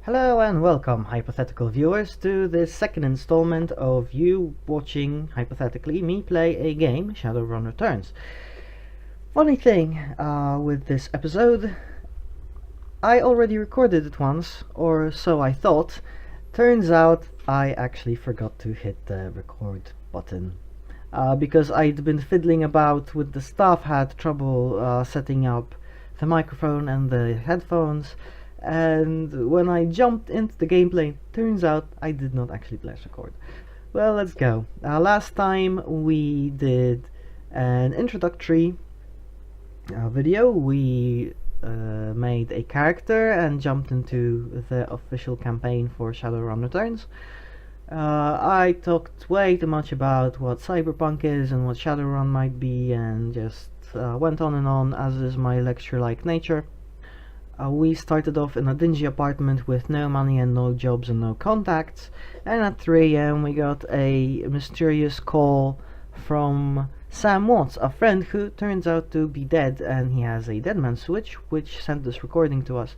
Hello and welcome, hypothetical viewers, to this second installment of you watching, hypothetically, me play a game, Shadowrun Returns. Funny thing with this episode, I already recorded it once, or so I thought. Turns out I actually forgot to hit the record button. Because I'd been fiddling about with the stuff, had trouble setting up the microphone and the headphones, and when I jumped into the gameplay, turns out I did not actually press record. Well, let's go. Last time we did an introductory video. We made a character and jumped into the official campaign for Shadowrun Returns. I talked way too much about what cyberpunk is and what Shadowrun might be, and just went on and on, as is my lecture-like nature. We started off in a dingy apartment with no money and no jobs and no contacts, and at 3 AM we got a mysterious call from Sam Watts, a friend who turns out to be dead, and he has a dead man switch, which sent this recording to us.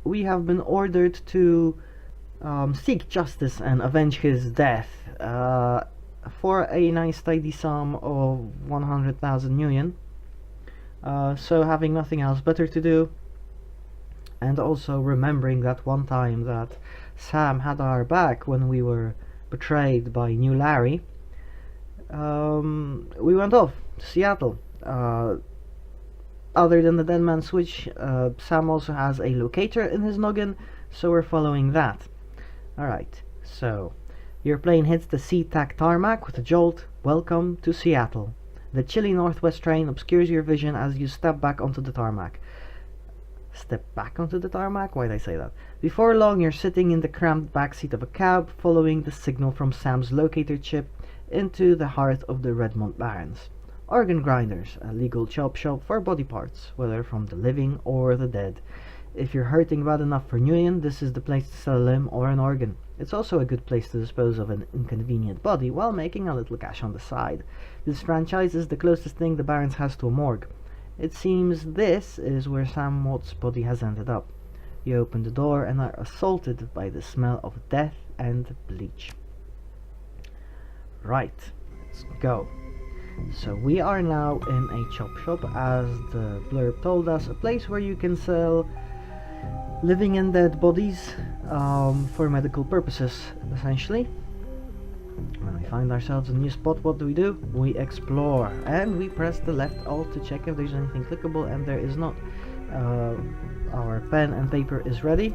We have been ordered to seek justice and avenge his death for a nice tidy sum of 100,000 million. So having nothing else better to do, and also remembering that one time that Sam had our back when we were betrayed by New Larry, we went off to Seattle. Other than the dead man switch, Sam also has a locator in his noggin, so we're following that. Alright, so your plane hits the SeaTac tarmac with a jolt. Welcome to Seattle. The chilly northwest train obscures your vision as you step back onto the tarmac. Step back onto the tarmac? Why'd I say that? Before long, you're sitting in the cramped backseat of a cab, following the signal from Sam's locator chip into the heart of the Redmond Barrens. Organ Grinders, a legal chop shop for body parts, whether from the living or the dead. If you're hurting bad enough for Nguyen, this is the place to sell a limb or an organ. It's also a good place to dispose of an inconvenient body while making a little cash on the side. This franchise is the closest thing the Barrens has to a morgue. It seems this is where Sam Watts' body has ended up. You open the door and are assaulted by the smell of death and bleach. Right, let's go. So we are now in a chop shop, as the blurb told us, a place where you can sell living and dead bodies for medical purposes, essentially. When we find ourselves in a new spot, what do? We explore, and we press the left alt to check if there's anything clickable, and there is not. Our pen and paper is ready.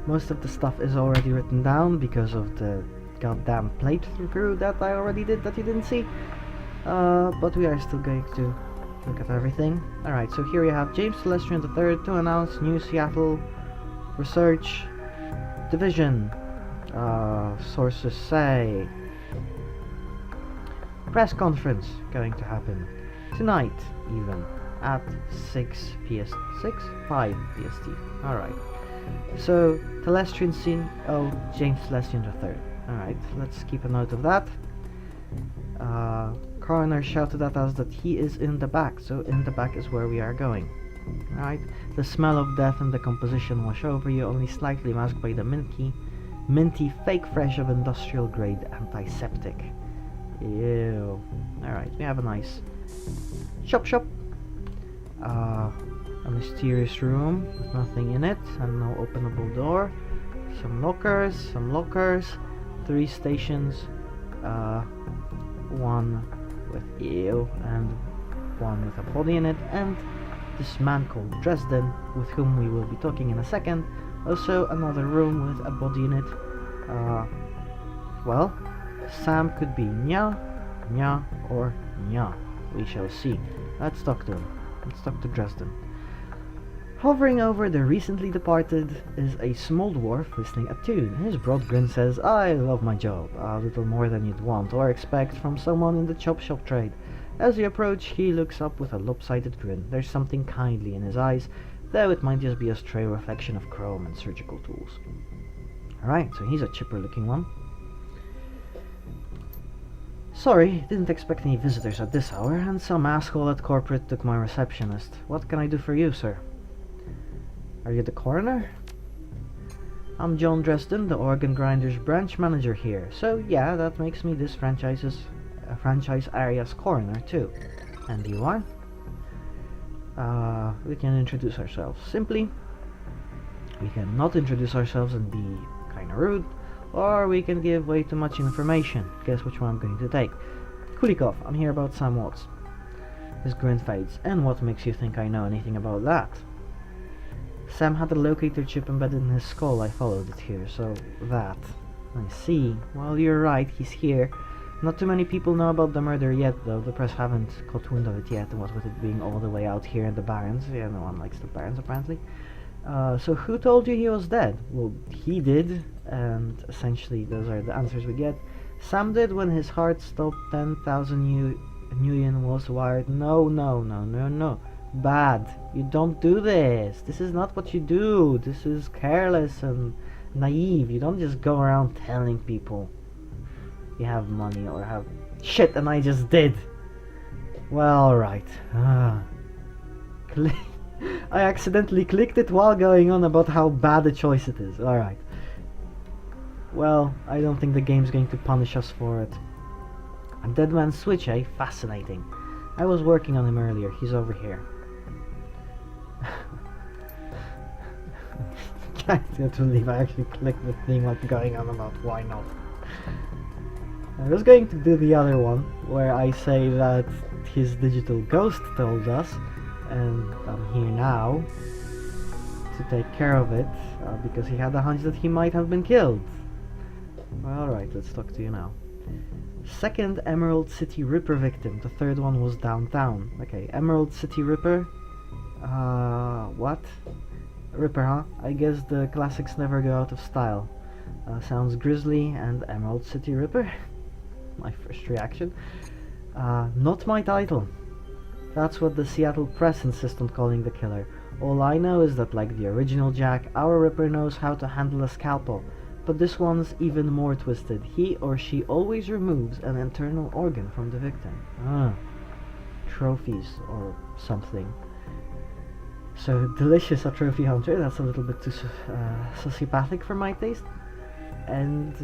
Most of the stuff is already written down because of the goddamn playthrough that I already did that you didn't see. But we are still going to look at everything. Alright, so here we have James Celestian III to announce new Seattle Research Division. Sources say press conference going to happen tonight, even at 6 PS 5 PST. Alright, so Telestrian scene. Oh, James Celestian III. Alright, let's keep a note of that. Coroner shouted at us that he is in the back, so in the back is where we are going. Alright, the smell of death and decomposition wash over you, only slightly masked by the minty fake fresh of industrial grade antiseptic. Ew. Alright, we have a nice shop. A mysterious room with nothing in it and no openable door. Some lockers, 3 stations, one with ew and one with a body in it, and this man called Dresden, with whom we will be talking in a second. Also another room with a body in it. Well, Sam could be Nya, or Nya. We shall see. Let's talk to him. Let's talk to Dresden. Hovering over the recently departed is a small dwarf whistling a tune. His broad grin says, "I love my job, a little more than you'd want or expect from someone in the chop shop trade." As you approach, he looks up with a lopsided grin. There's something kindly in his eyes, though it might just be a stray reflection of chrome and surgical tools. Alright, so he's a chipper looking one. "Sorry, didn't expect any visitors at this hour, and some asshole at corporate took my receptionist. What can I do for you, sir?" "Are you the coroner?" I'm John Dresden, the Organ Grinders branch manager here. So yeah, that makes me this franchise area's coroner too. And you are? We can introduce ourselves simply. We can not introduce ourselves and be kinda rude. Or we can give way too much information. Guess which one I'm going to take. Kulikov, I'm here about Sam Watts. His grin fades. And what makes you think I know anything about that? Sam had a locator chip embedded in his skull. I followed it here, so that. I see. Well, you're right, he's here. Not too many people know about the murder yet, though. The press haven't caught wind of it yet, and what with it being all the way out here in the Barrens. Yeah, no one likes the Barrens, apparently. So who told you he was dead? Well, he did, and essentially those are the answers we get. Sam did when his heart stopped. 10,000 Nguyen was wired. No. Bad. You don't do this. This is not what you do. This is careless and naive. You don't just go around telling people you have money or have shit, and I just did. Well, right. I accidentally clicked it while going on about how bad a choice it is. Alright. Well, I don't think the game's going to punish us for it. A dead man's switch, eh? Fascinating. I was working on him earlier. He's over here. Can't believe I actually clicked the thing like going on about why not. I was going to do the other one where I say that his digital ghost told us, and I'm here now to take care of it because he had a hunch that he might have been killed. Alright, let's talk to you now. Second Emerald City Ripper victim. The third one was downtown. Okay, Emerald City Ripper. What? Ripper, huh? I guess the classics never go out of style. Sounds grisly, and Emerald City Ripper? My first reaction. Not my title. That's what the Seattle press insist on calling the killer. All I know is that, like the original Jack, our Ripper knows how to handle a scalpel. But this one's even more twisted. He or she always removes an internal organ from the victim. Trophies or something. So delicious, a trophy hunter. That's a little bit too sociopathic for my taste. And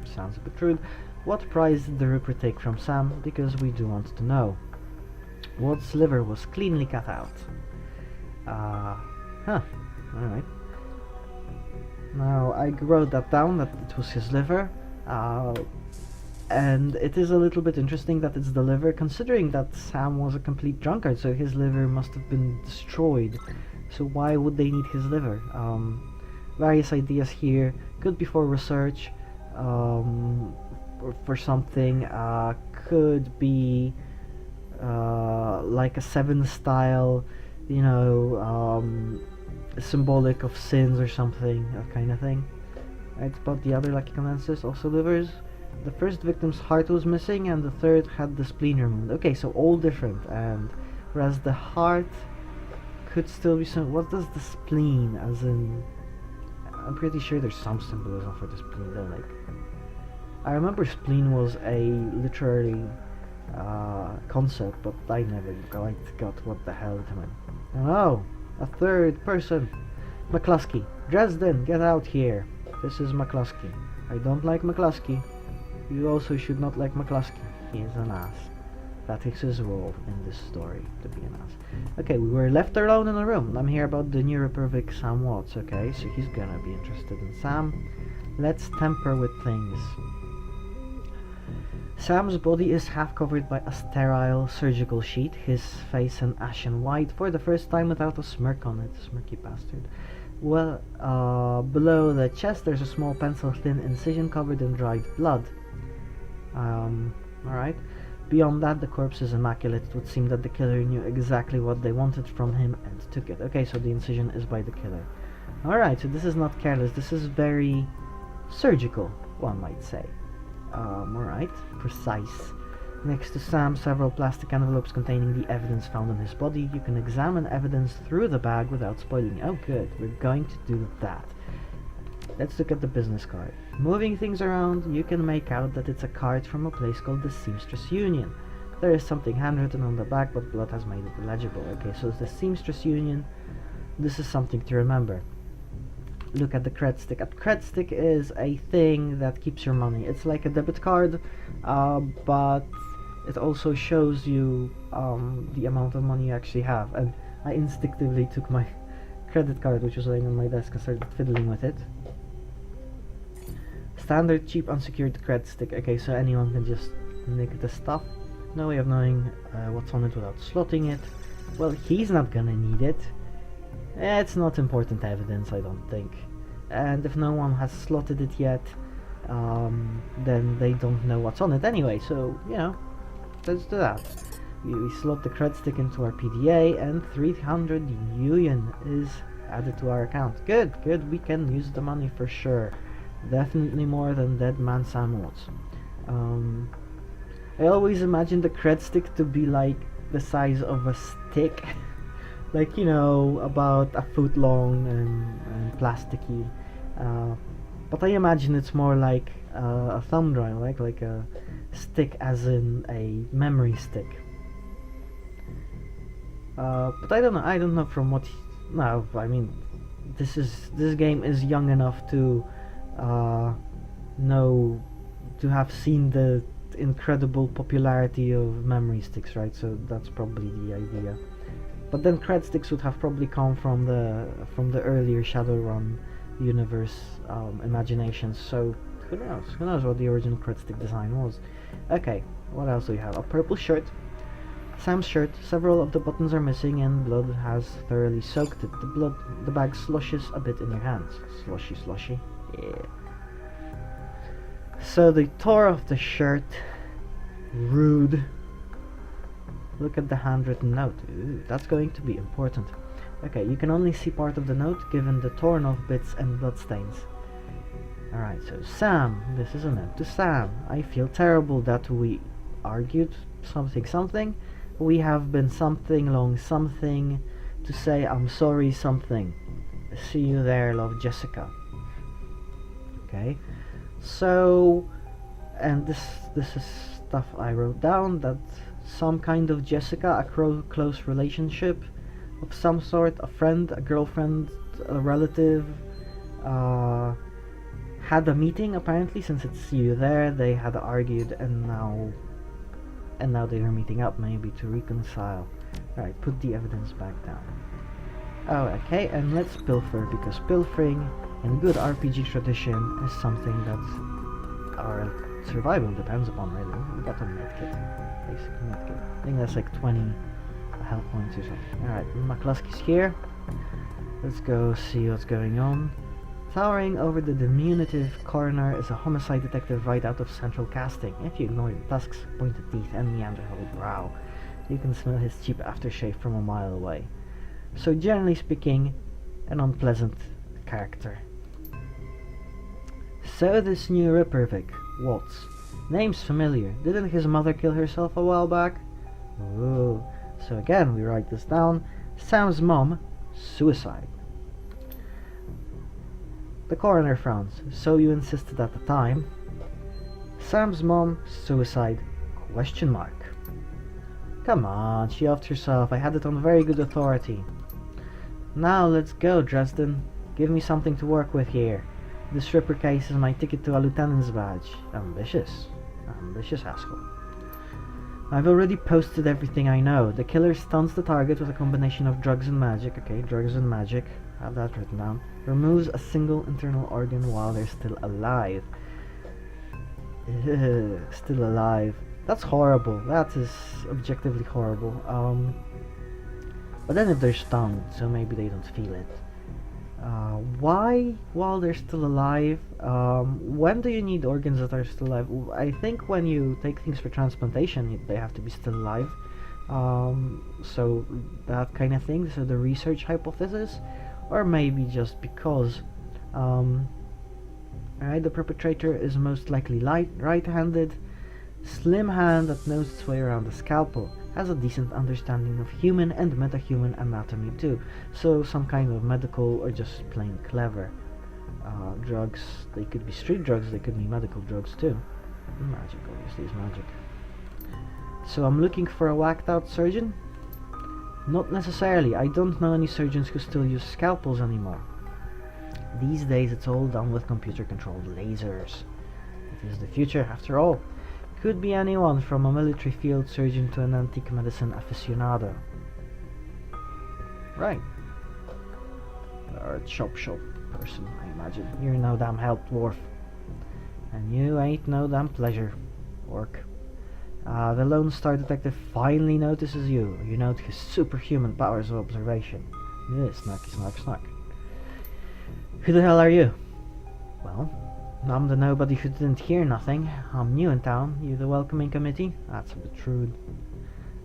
sounds a bit rude. What prize did the Ripper take from Sam? Because we do want to know. Watt's liver was cleanly cut out. Alright. Now, I wrote that down, that it was his liver. And it is a little bit interesting that it's the liver, considering that Sam was a complete drunkard, so his liver must have been destroyed. So why would they need his liver? Various ideas here. Could be for research, or for something. Could be like a Seven style, you know, symbolic of sins or something, that kind of thing. Right, about the other lucky condenses, also livers. The first victim's heart was missing, and the third had the spleen removed. Okay, so all different, and whereas the heart could still be some. What does the spleen, as in? I'm pretty sure there's some symbolism for the spleen though. Like, I remember spleen was a literary concept, but I never quite got what the hell it meant. Oh, a third person. McCluskey. Dresden, get out here. This is McCluskey. I don't like McCluskey. You also should not like McCluskey. He is an ass. That is his role in this story, to be an ass. Okay, we were left alone in a room. I'm here about the new Republic Sam Watts, okay? So he's gonna be interested in Sam. Let's tamper with things. Sam's body is half covered by a sterile surgical sheet, his face an ashen white, for the first time without a smirk on it. Smirky bastard. Well, below the chest there's a small pencil-thin incision covered in dried blood. Alright. Beyond that, the corpse is immaculate. It would seem that the killer knew exactly what they wanted from him and took it. Okay, so the incision is by the killer. Alright, so this is not careless. This is very surgical, one might say. Alright, precise. Next to Sam, several plastic envelopes containing the evidence found on his body. You can examine evidence through the bag without spoiling. Oh good, we're going to do that. Let's look at the business card. Moving things around, you can make out that it's a card from a place called the Seamstress Union. There is something handwritten on the back, but blood has made it illegible. Okay, so it's the Seamstress Union. This is something to remember. look at the cred stick. A cred stick is a thing that keeps your money. It's like a debit card, but it also shows you the amount of money you actually have. And I instinctively took my credit card, which was laying on my desk, and started fiddling with it. Standard cheap unsecured cred stick. Okay, so anyone can just nick the stuff. No way of knowing what's on it without slotting it. Well, he's not gonna need it. It's not important evidence, I don't think. And if no one has slotted it yet, then they don't know what's on it anyway, so, you know, let's do that. We slot the cred stick into our PDA, and 300 yuan is added to our account. Good, good, we can use the money for sure. Definitely more than Dead Man Sam wants. I always imagined the cred stick to be like the size of a stick. Like, you know, about a foot long and plasticky. But I imagine it's more like a thumb drive, like a stick as in a memory stick. But I don't know from what. No, I mean, this game is young enough to know, to have seen the incredible popularity of memory sticks, right? So that's probably the idea. But then cred sticks would have probably come from the earlier Shadowrun universe imaginations. So who knows? Who knows what the original cred stick design was? Okay, what else do we have? A purple shirt. Sam's shirt. Several of the buttons are missing, and blood has thoroughly soaked it. The bag sloshes a bit in your hands. Sloshy, sloshy. Yeah. So they tore off the shirt. Rude. Look at the handwritten note. Ooh, that's going to be important. Okay, you can only see part of the note given the torn off bits and bloodstains. Alright, so Sam. This is a note to Sam. I feel terrible that we argued something. We have been something long something to say I'm sorry something. See you there, love, Jessica. Okay, so, and this is stuff I wrote down, that some kind of Jessica, a close relationship of some sort, a friend, a girlfriend, a relative, had a meeting apparently. Since it's see you there, they had argued, and now they are meeting up, maybe to reconcile. Alright, put the evidence back down. Oh, okay, and let's pilfer, because pilfering in good RPG tradition is something that our survival depends upon, really. We got a medkit, basic medkit. I think that's like 20 health points or something. Alright, McCluskey's here. Let's go see what's going on. Towering over the diminutive coroner is a homicide detective right out of central casting. If you ignore the tusks, pointed teeth, and Neanderthal brow, you can smell his cheap aftershave from a mile away. So generally speaking, an unpleasant character. So this new Rippervik, Watts. Name's familiar. Didn't his mother kill herself a while back? Ooh. So again, we write this down. Sam's mom, suicide. The coroner frowns. So you insisted at the time. Sam's mom, suicide, question mark. Come on, she offed herself. I had it on very good authority. Now let's go, Dresden. Give me something to work with here. This Ripper case is my ticket to a lieutenant's badge. Ambitious. Ambitious asshole. I've already posted everything I know. The killer stuns the target with a combination of drugs and magic. Okay, drugs and magic. Have that written down. Removes a single internal organ while they're still alive. Still alive. That's horrible. That is objectively horrible. But then if they're stunned, so maybe they don't feel it. Why while they're still alive? When do you need organs that are still alive? I think when you take things for transplantation, they have to be still alive. So that kind of thing. So the research hypothesis, or maybe just because. Alright, the perpetrator is most likely right-handed. Slim hand that knows its way around a scalpel. Has a decent understanding of human and metahuman anatomy too. So some kind of medical or just plain clever. Drugs, they could be street drugs, they could be medical drugs too. Magic obviously is magic. So I'm looking for a whacked out surgeon? Not necessarily. I don't know any surgeons who still use scalpels anymore. These days it's all done with computer-controlled lasers. It is the future, after all. Could be anyone from a military field surgeon to an antique medicine aficionado. Right. Or a shop person, I imagine. You're no damn help dwarf. And you ain't no damn pleasure, orc. The Lone Star Detective finally notices you. You note his superhuman powers of observation. Yeah, snarky snark snark. Who the hell are you? Well, I'm the nobody who didn't hear nothing. I'm new in town. You the welcoming committee? That's a bit rude.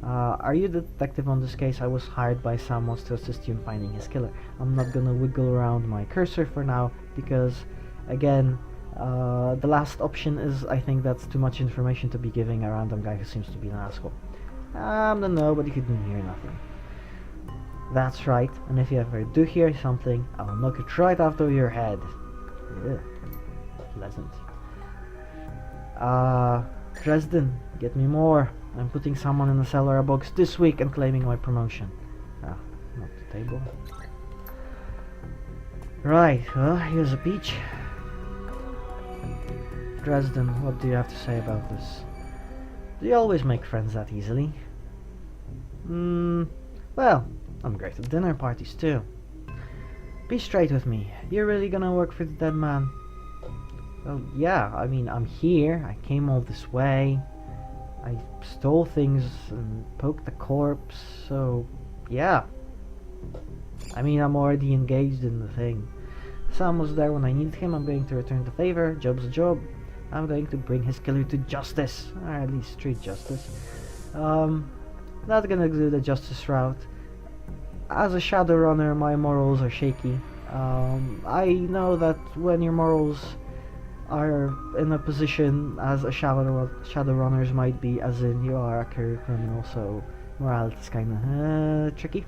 Are you the detective on this case? I was hired by Samos to assist you in finding his killer. I'm not gonna wiggle around my cursor for now, because, again, the last option is, I think that's too much information to be giving a random guy who seems to be an asshole. I'm the nobody who didn't hear nothing. That's right, and if you ever do hear something, I'll knock it right out of your head. Ugh. Pleasant. Dresden, get me more. I'm putting someone in the cellar box this week and claiming my promotion. Ah, not the table. Right, well, here's a peach. Dresden, what do you have to say about this? Do you always make friends that easily? Well, I'm great at dinner parties too. Be straight with me. You're really gonna work for the dead man? Well, yeah, I mean, I'm here. I came all this way. I stole things and poked the corpse, so yeah. I mean, I'm already engaged in the thing. Sam was there when I needed him. I'm going to return the favor. Job's a job. I'm going to bring his killer to justice, or at least street justice. Not gonna do the justice route. As a Shadowrunner, my morals are shaky. I know that when your morals are in a position as a Shadowrunners might be, as in you are a career criminal, so morality is kinda tricky.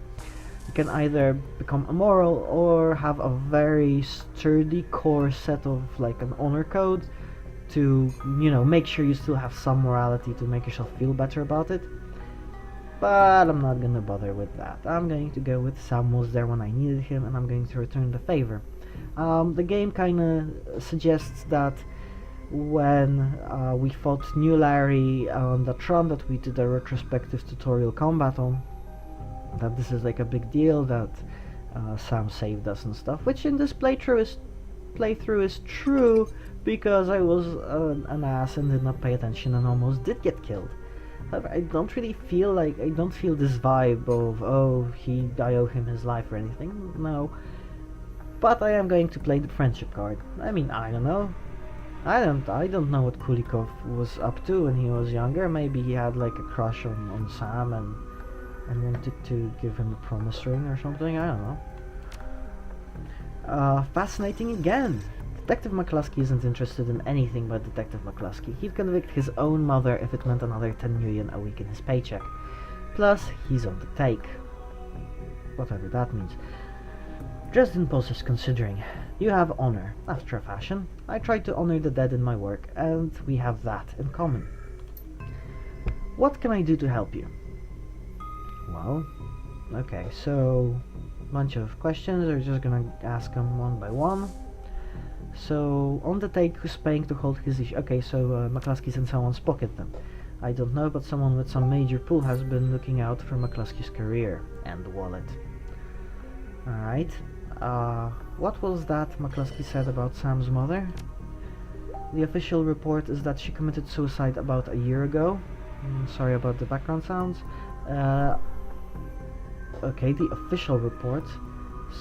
You can either become immoral or have a very sturdy core set of like an honor code to, you know, make sure you still have some morality to make yourself feel better about it. But I'm not gonna bother with that. I'm going to go with Sam was there when I needed him, and I'm going to return the favor. The game kinda suggests that when we fought New Larry on that run that we did a retrospective tutorial combat on, that this is like a big deal, that Sam saved us and stuff, which in this playthrough is true, because I was an ass and did not pay attention and almost did get killed. However, I don't feel this vibe of, oh, I owe him his life or anything, no. But I am going to play the friendship card. I mean, I don't know. I don't know what Kulikov was up to when he was younger. Maybe he had like a crush on Sam and wanted to give him a promise ring or something, I don't know. Fascinating again. Detective McCluskey isn't interested in anything but Detective McCluskey. He'd convict his own mother if it meant another 10 million a week in his paycheck. Plus, he's on the take. Whatever that means. Dresden pauses, considering. You have honor, after a fashion. I try to honor the dead in my work, and we have that in common. What can I do to help you? Well, okay, so bunch of questions. We're just gonna ask them one by one. So, on the take, who's paying to hold his issue? Okay, so McCluskey's in someone's pocket then. I don't know, but someone with some major pull has been looking out for McCluskey's career and wallet. Alright. What was that McCluskey said about Sam's mother? The official report is that she committed suicide about a year ago. Sorry about the background sounds. Okay, the official report.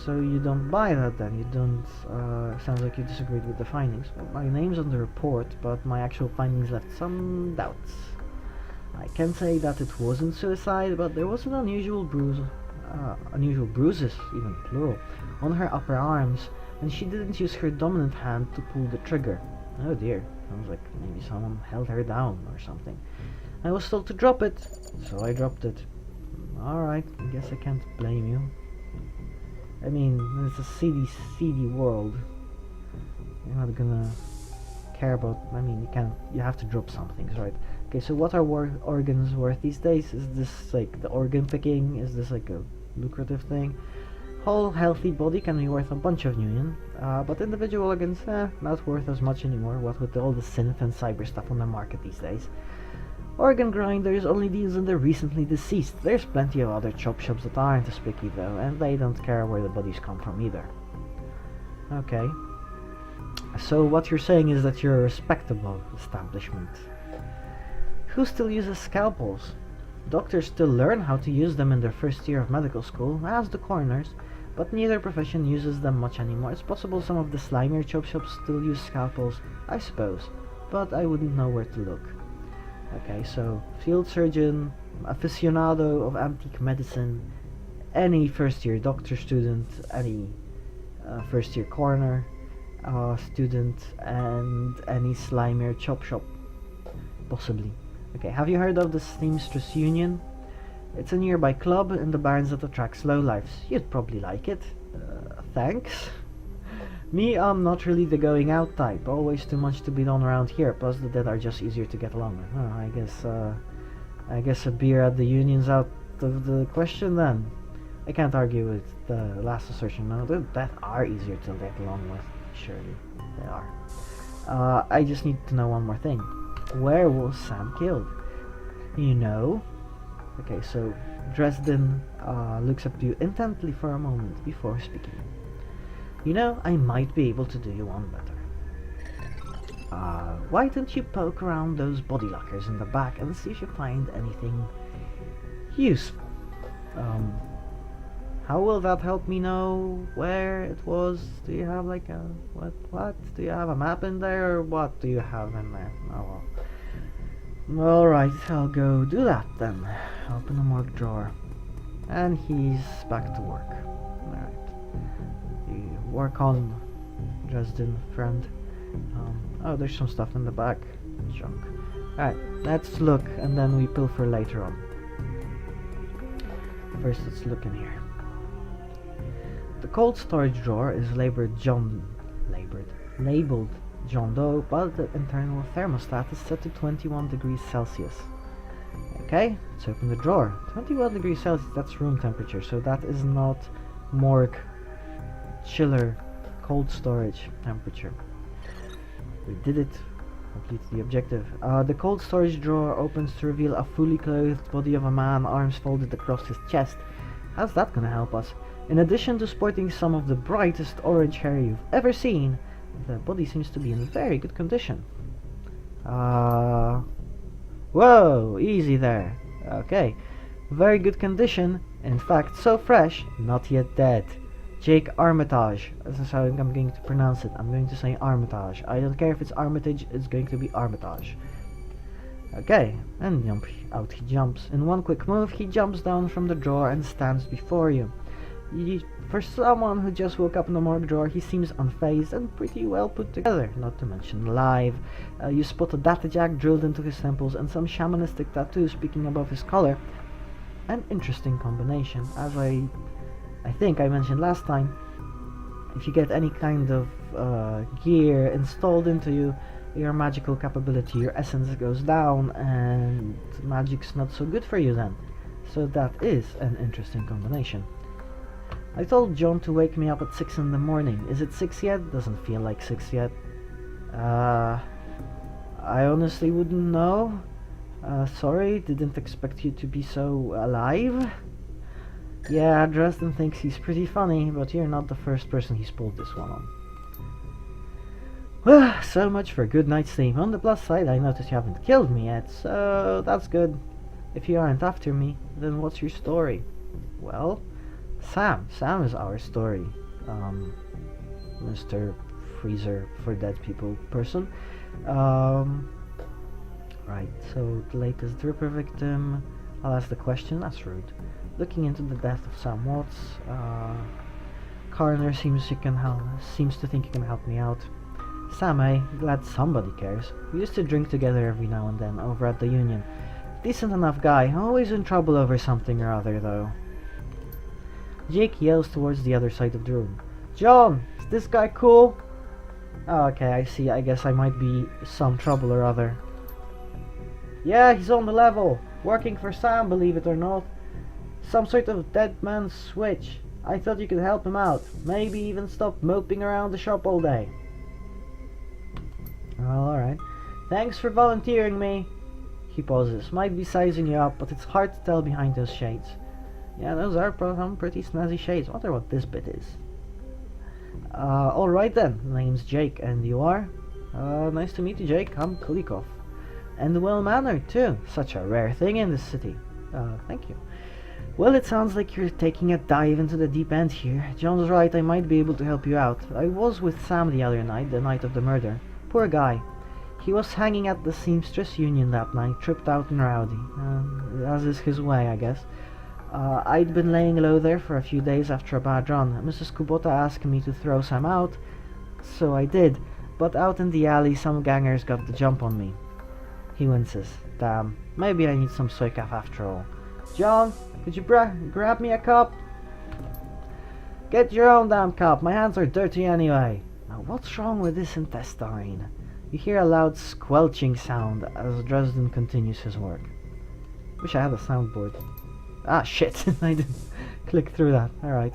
So you don't buy that then? You don't... sounds like you disagreed with the findings. Well, my name's on the report, but my actual findings left some doubts. I can say that it wasn't suicide, but there was an unusual unusual bruises, even plural, on her upper arms, and she didn't use her dominant hand to pull the trigger. Oh dear, sounds like maybe someone held her down or something. I was told to drop it, so I dropped it. Alright, I guess I can't blame you. I mean, it's a seedy world. You're not gonna care about... I mean, you have to drop some things, right? Okay, so what are organs worth these days? Is this like the organ picking? Is this like a lucrative thing? Whole healthy body can be worth a bunch of union, but individual organs, not worth as much anymore, what with all the synth and cyber stuff on the market these days. Organ grinders only deals in the recently deceased. There's plenty of other chop shops that aren't as picky though, and they don't care where the bodies come from either. Okay. So what you're saying is that you're a respectable establishment. Who still uses scalpels? Doctors still learn how to use them in their first year of medical school, as do coroners, but neither profession uses them much anymore. It's possible some of the slimier chop shops still use scalpels, I suppose, but I wouldn't know where to look. Okay, so field surgeon, aficionado of antique medicine, any first year doctor student, any first year coroner student, and any slimier chop shop, possibly. Okay, have you heard of the Seamstress Union? It's a nearby club in the barns that attracts lowlifes. You'd probably like it. Thanks. Me, I'm not really the going out type. Always too much to be done around here. Plus the dead are just easier to get along with. Oh, I guess a beer at the union's out of the question then. I can't argue with the last assertion. No, the dead are easier to get along with. Surely they are. I just need to know one more thing. Where was Sam killed? You know? Okay, so Dresden looks up to you intently for a moment before speaking. You know, I might be able to do you one better. Why don't you poke around those body lockers in the back and see if you find anything useful? How will that help me know where it was? Do you have like a... what? Do you have a map in there, or what do you have in there? Oh well. Alright, I'll go do that then. Open the morgue drawer. And he's back to work. Alright. You work on, Dresden, friend. Oh, there's some stuff in the back. Junk. Alright, let's look and then we pilfer later on. First, let's look in here. The cold storage drawer is labeled John Doe, but the internal thermostat is set to 21 degrees Celsius. Okay, let's open the drawer. 21 degrees Celsius, that's room temperature, so that is not morgue, chiller, cold storage temperature. We did it. Completed the objective. The cold storage drawer opens to reveal a fully clothed body of a man, arms folded across his chest. How's that gonna help us? In addition to sporting some of the brightest orange hair you've ever seen, the body seems to be in very good condition. Whoa, easy there. Okay, very good condition. In fact, so fresh, not yet dead. Jake Armitage. That's how I'm going to pronounce it. I'm going to say Armitage. I don't care if it's Armitage, it's going to be Armitage. Okay, and out he jumps. In one quick move, he jumps down from the drawer and stands before you. For someone who just woke up in the morgue drawer, he seems unfazed and pretty well put together, not to mention alive. You spot a data jack drilled into his temples and some shamanistic tattoos peeking above his collar. An interesting combination. As I think I mentioned last time, if you get any kind of gear installed into you, your magical capability, your essence goes down and magic's not so good for you then. So that is an interesting combination. I told John to wake me up at 6 in the morning. Is it 6 yet? Doesn't feel like 6 yet. I honestly wouldn't know. Sorry, didn't expect you to be so alive. Yeah, Dresden thinks he's pretty funny, but you're not the first person he's pulled this one on. Well, so much for a good night's sleep. On the plus side, I noticed you haven't killed me yet, so that's good. If you aren't after me, then what's your story? Well, Sam is our story. Mr. Freezer for dead people person. Right, so the latest Dripper victim. I'll ask the question, that's rude. Looking into the death of Sam Watts. Coroner seems to think he can help me out. Sam, glad somebody cares. We used to drink together every now and then over at the Union. Decent enough guy, always in trouble over something or other though. Jake yells towards the other side of the room. John, is this guy cool? Oh, okay, I see. I guess I might be some trouble or other. Yeah, he's on the level. Working for Sam, believe it or not. Some sort of dead man's switch. I thought you could help him out. Maybe even stop moping around the shop all day. Well, alright. Thanks for volunteering me. He pauses. Might be sizing you up, but it's hard to tell behind those shades. Yeah, those are some pretty snazzy shades. I wonder what this bit is. Alright then. Name's Jake, and you are? Nice to meet you, Jake. I'm Kulikov. And well-mannered, too. Such a rare thing in this city. Thank you. Well, it sounds like you're taking a dive into the deep end here. John's right, I might be able to help you out. I was with Sam the other night, the night of the murder. Poor guy. He was hanging at the Seamstress Union that night, tripped out and rowdy. As is his way, I guess. I'd been laying low there for a few days after a bad run. Mrs. Kubota asked me to throw Sam out, so I did. But out in the alley, some gangers got the jump on me. He winces. Damn, maybe I need some soykaf after all. John, could you grab me a cup? Get your own damn cup, my hands are dirty anyway. Now what's wrong with this intestine? You hear a loud squelching sound as Dresden continues his work. Wish I had a soundboard. Ah, shit, I didn't click through that. Alright.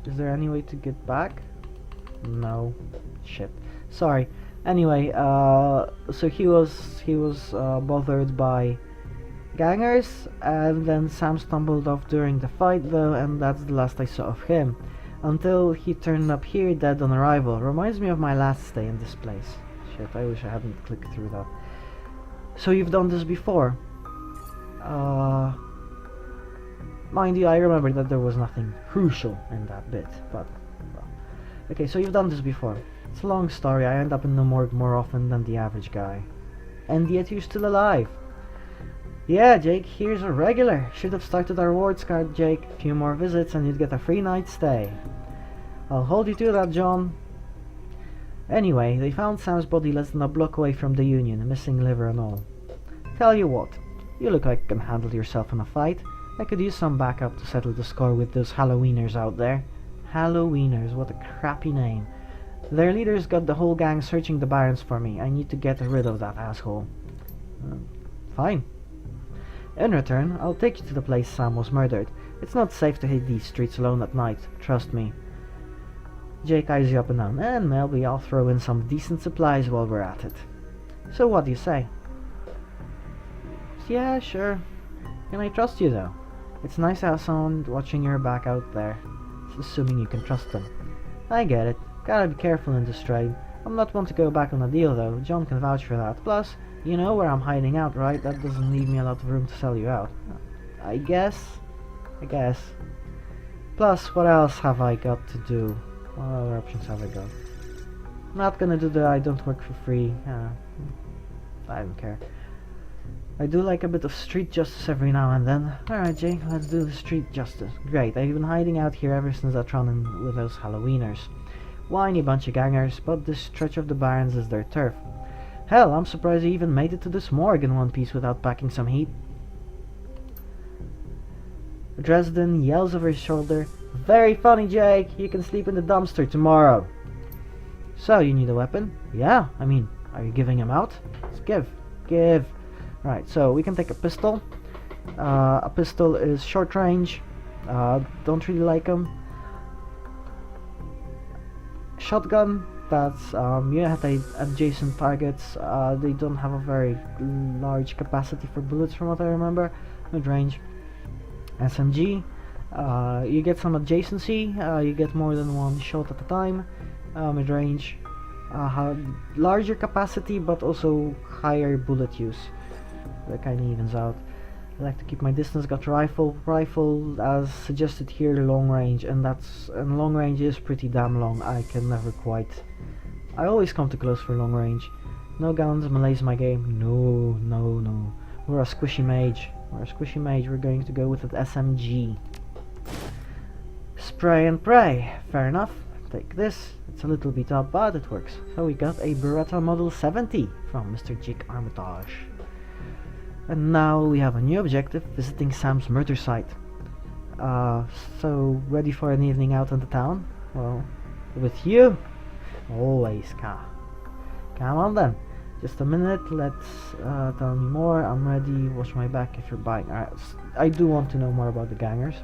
Is there any way to get back? No. Shit. Sorry. Anyway, so he was bothered by gangers, and then Sam stumbled off during the fight though, and that's the last I saw of him. Until he turned up here dead on arrival. Reminds me of my last stay in this place. Shit, I wish I hadn't clicked through that. So you've done this before? Mind you, I remember that there was nothing crucial in that bit, but... well. Okay, so you've done this before. It's a long story, I end up in the morgue more often than the average guy. And yet you're still alive. Yeah, Jake, here's a regular. Should have started our rewards card, Jake. A few more visits and you'd get a free night stay. I'll hold you to that, John. Anyway, they found Sam's body less than a block away from the Union, missing liver and all. Tell you what, you look like you can handle yourself in a fight. I could use some backup to settle the score with those Halloweeners out there. Halloweeners, what a crappy name. Their leaders got the whole gang searching the barrens for me. I need to get rid of that asshole. Fine. In return, I'll take you to the place Sam was murdered. It's not safe to hit these streets alone at night, trust me. Jake eyes you up and down, and maybe I'll throw in some decent supplies while we're at it. So what do you say? Yeah, sure. Can I trust you though? It's nice to have someone watching your back out there, assuming you can trust them. I get it. Gotta be careful in this trade. I'm not one to go back on a deal though, John can vouch for that. Plus, you know where I'm hiding out, right? That doesn't leave me a lot of room to sell you out. I guess. Plus, what else have I got to do? What other options have I got? I'm not gonna do the I don't work for free. I don't care. I do like a bit of street justice every now and then. Alright, Jake, let's do the street justice. Great, I've been hiding out here ever since that run-in with those Halloweeners. Whiny bunch of gangers, but this stretch of the barrens is their turf. Hell, I'm surprised you even made it to this morgue in one piece without packing some heat. Dresden yells over his shoulder, "Very funny, Jake! You can sleep in the dumpster tomorrow!" So, you need a weapon? Yeah, I mean, are you giving him out? Let's give. Right, so we can take a pistol. A pistol is short range. Don't really like them. Shotgun, that's you have adjacent targets. They don't have a very large capacity for bullets from what I remember. Mid range. SMG, you get some adjacency, you get more than one shot at a time. Mid range, larger capacity but also higher bullet use. That kind of evens out. I like to keep my distance. Got rifle as suggested here, long range, and long range is pretty damn long. I can never quite. I always come too close for long range. No guns, Malay's my game. No. We're a squishy mage. We're going to go with an SMG. Spray and pray. Fair enough. Take this. It's a little beat up, but it works. So we got a Beretta Model 70 from Mr. Jake Armitage. And now we have a new objective, visiting Sam's murder site. So ready for an evening out in the town? Well, with you? Always, Come on then. Just a minute, let's tell me more. I'm ready, watch my back if you're buying. I do want to know more about the gangers.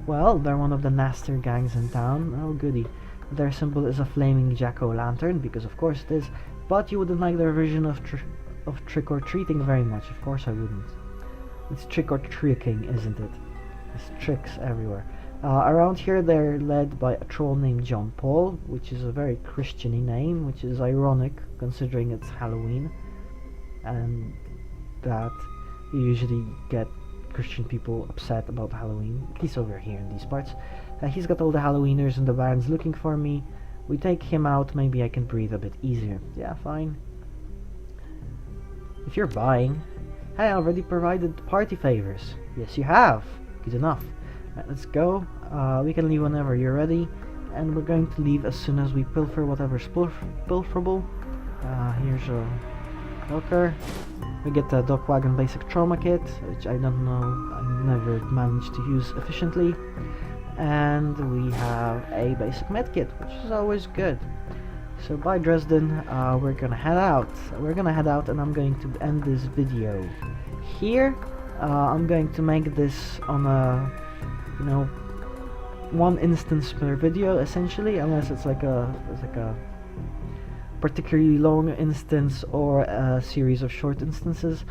Well, they're one of the nastier gangs in town. Oh goody. Their symbol is a flaming jack-o'-lantern, because of course it is. But you wouldn't like their version of trick-or-treating very much. Of course I wouldn't. It's trick-or-tricking, isn't it? There's tricks everywhere. Around here they're led by a troll named John Paul, which is a very Christian-y name, which is ironic considering it's Halloween, and that you usually get Christian people upset about Halloween, at least over here in these parts. He's got all the Halloweeners in the vans looking for me. We take him out, maybe I can breathe a bit easier. Yeah, fine. If you're buying, hey, I already provided party favors. Yes, you have. Good enough. Right, let's go. We can leave whenever you're ready, and we're going to leave as soon as we pilfer whatever's pilferable. Here's a locker. We get the Dock Wagon Basic Trauma Kit, which I don't know, I never managed to use efficiently. And we have a basic med kit, which is always good. So bye Dresden, we're gonna head out. And I'm going to end this video here. I'm going to make this on a, one instance per video essentially, unless it's like a particularly long instance or a series of short instances.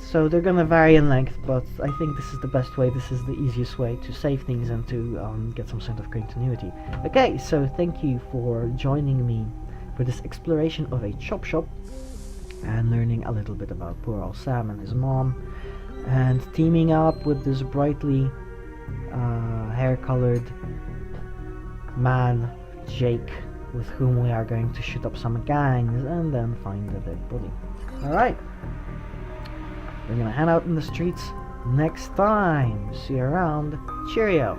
So they're gonna vary in length, but I think this is the best way, this is the easiest way to save things and to get some sort of continuity. Okay, so thank you for joining me for this exploration of a chop shop and learning a little bit about poor old Sam and his mom, and teaming up with this brightly hair-colored man, Jake, with whom we are going to shoot up some gangs and then find the dead body. Alright, we're gonna hang out in the streets next time. See you around. Cheerio.